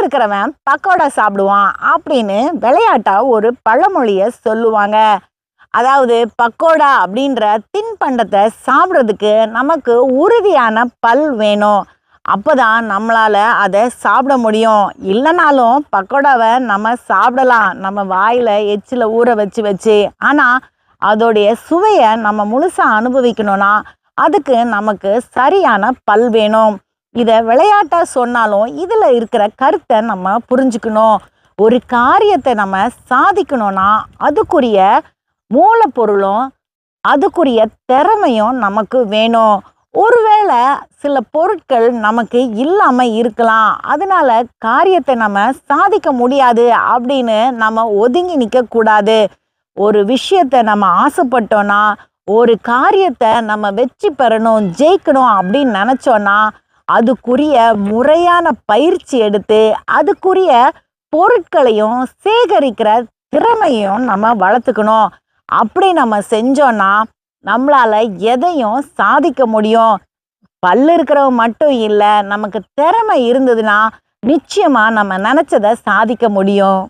இருக்கிறவன் பக்கோடா சாப்பிடுவான் அப்படின்னு விளையாட்டா ஒரு பழமொழியை சொல்லுவாங்க. அதாவது பக்கோடா அப்படின்ற தின்பண்டத்தை சாப்பிட்றதுக்கு நமக்கு உறுதியான பல் வேணும். அப்போதான் நம்மளால அதை சாப்பிட முடியும். இல்லைனாலும் பக்கோடாவை நம்ம சாப்பிடலாம், நம்ம வாயில் எச்சில் ஊற வச்சு வச்சு. ஆனால் அதோடைய சுவையை நம்ம முழுசாக அனுபவிக்கணும்னா அதுக்கு நமக்கு சரியான பல் வேணும். இதை விளையாட்டாக சொன்னாலும் இதில் இருக்கிற கருத்தை நம்ம புரிஞ்சுக்கணும். ஒரு காரியத்தை நம்ம சாதிக்கணும்னா அதுக்குரிய மூலப்பொருளும் அதுக்குரிய திறமையும் நமக்கு வேணும். ஒருவேளை சில பொருட்கள் நமக்கு இல்லாமல் இருக்கலாம், அதனால காரியத்தை நம்ம சாதிக்க முடியாது அப்படின்னு நம்ம ஒதுங்கி நிற்கக்கூடாது. ஒரு விஷயத்தை நம்ம ஆசைப்பட்டோன்னா, ஒரு காரியத்தை நம்ம வெற்றி பெறணும், ஜெயிக்கணும் அப்படின்னு நினச்சோன்னா அதுக்குரிய முறையான பயிற்சி எடுத்து அதுக்குரிய பொருட்களையும் சேகரிக்கிற திறமையும் நம்ம வளர்த்துக்கணும். அப்படி நம்ம செஞ்சோன்னா நம்மளால் எதையும் சாதிக்க முடியும். பல்லு இருக்கிறவங்க மட்டும் இல்லை, நமக்கு திறமை இருந்ததுன்னா நிச்சயமாக நம்ம நினச்சதை சாதிக்க முடியும்.